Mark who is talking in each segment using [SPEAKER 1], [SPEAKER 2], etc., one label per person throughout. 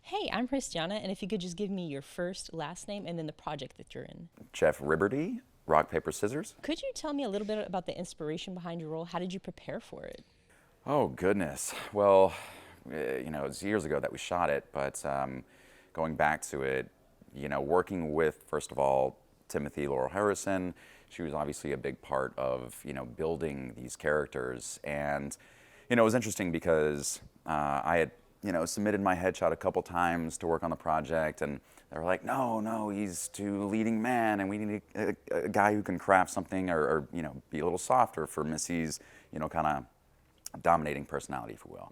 [SPEAKER 1] Hey, I'm Christiana, and if you could just give me your first, last name, and then the project that you're in.
[SPEAKER 2] Jeff Ribberty, Rock, Paper, Scissors.
[SPEAKER 1] Could you tell me a little bit about the inspiration behind your role? How did you prepare for it?
[SPEAKER 2] Oh, goodness. Well, it was years ago that we shot it, but going back to it, working with, first of all, Timothy Laurel Harrison, she was obviously a big part of, building these characters. And, it was interesting because I had, submitted my headshot a couple times to work on the project, and they were like, no, he's too leading man, and we need a guy who can craft something or, be a little softer for Missy's, kind of dominating personality, if you will.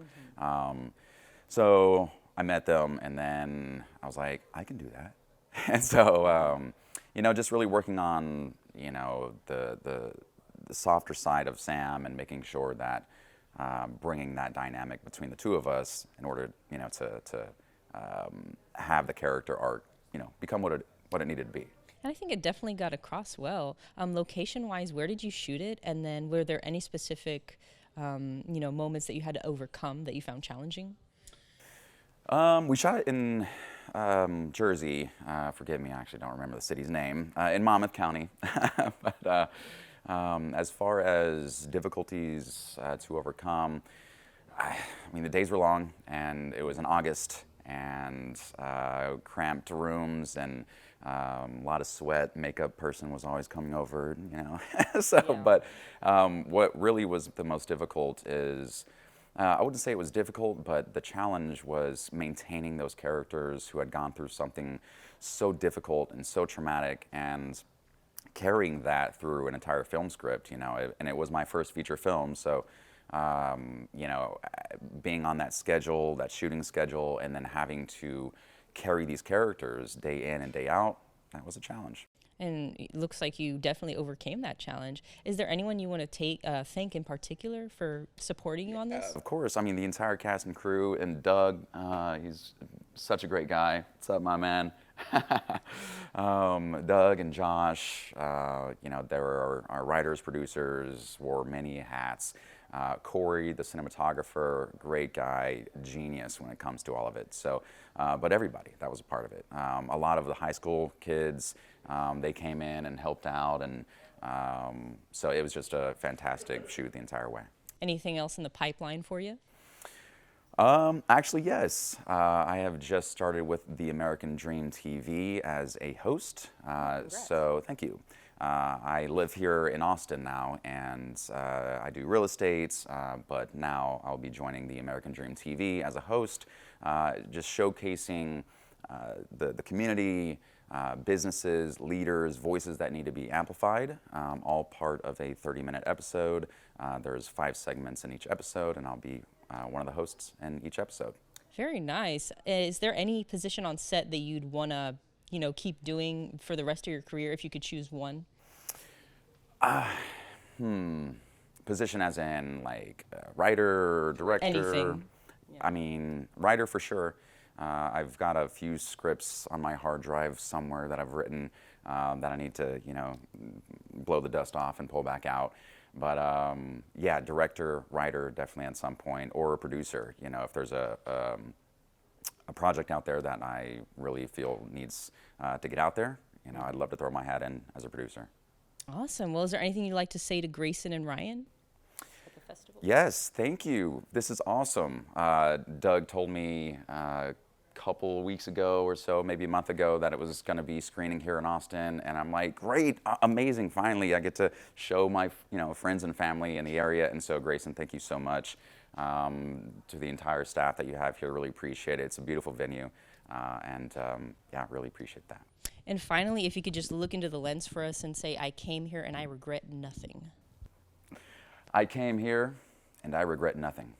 [SPEAKER 2] So I met them, and then I was like, I can do that. And so, just really working on, the softer side of Sam and making sure that bringing that dynamic between the two of us in order, to have the character arc, become what it needed to be.
[SPEAKER 1] And I think it definitely got across well. Location-wise, where did you shoot it? And then were there any specific, moments that you had to overcome that you found challenging?
[SPEAKER 2] We shot it in Jersey. Forgive me, I actually don't remember the city's name. In Monmouth County. But as far as difficulties to overcome, the days were long, and it was in August, and cramped rooms, and a lot of sweat. Makeup person was always coming over, So,
[SPEAKER 1] Yeah.
[SPEAKER 2] but what really was the most difficult is, I wouldn't say it was difficult, but the challenge was maintaining those characters who had gone through something so difficult and so traumatic, and carrying that through an entire film script, and it was my first feature film, so being on that schedule, that shooting schedule, and then having to carry these characters day in and day out, that was a challenge.
[SPEAKER 1] And it looks like you definitely overcame that challenge. Is there anyone you want to thank in particular for supporting you on this?
[SPEAKER 2] Of course, the entire cast and crew, and Doug, he's such a great guy. What's up, my man? Doug and Josh, there are our writers, producers, wore many hats. Corey, the cinematographer, great guy, genius when it comes to all of it. So, but everybody, that was a part of it. A lot of the high school kids, they came in and helped out, and so it was just a fantastic shoot the entire way.
[SPEAKER 1] Anything else in the pipeline for you?
[SPEAKER 2] Actually, yes. I have just started with the American Dream TV as a host. So thank you. I live here in Austin now, and I do real estate, but now I'll be joining the American Dream TV as a host, just showcasing the community, businesses, leaders, voices that need to be amplified, all part of a 30-minute episode. There's 5 segments in each episode, and I'll be one of the hosts in each episode.
[SPEAKER 1] Very nice. Is there any position on set that you'd want to, keep doing for the rest of your career if you could choose one?
[SPEAKER 2] Position as in like writer, director?
[SPEAKER 1] Anything.
[SPEAKER 2] Writer for sure. I've got a few scripts on my hard drive somewhere that I've written that I need to, blow the dust off and pull back out. But yeah, director, writer, definitely at some point, or a producer. If there's a project out there that I really feel needs to get out there, I'd love to throw my hat in as a producer.
[SPEAKER 1] Awesome. Well, is there anything you'd like to say to Grayson and Ryan at the festival?
[SPEAKER 2] Yes, thank you. This is awesome. Doug told me a couple weeks ago or so, maybe a month ago, that it was going to be screening here in Austin, and I'm like, great, amazing. Finally, I get to show my friends and family in the area. And so, Grayson, thank you so much to the entire staff that you have here. Really appreciate it. It's a beautiful venue, and yeah, really appreciate that.
[SPEAKER 1] And finally, if you could just look into the lens for us and say, I came here and I regret nothing.
[SPEAKER 2] I came here and I regret nothing.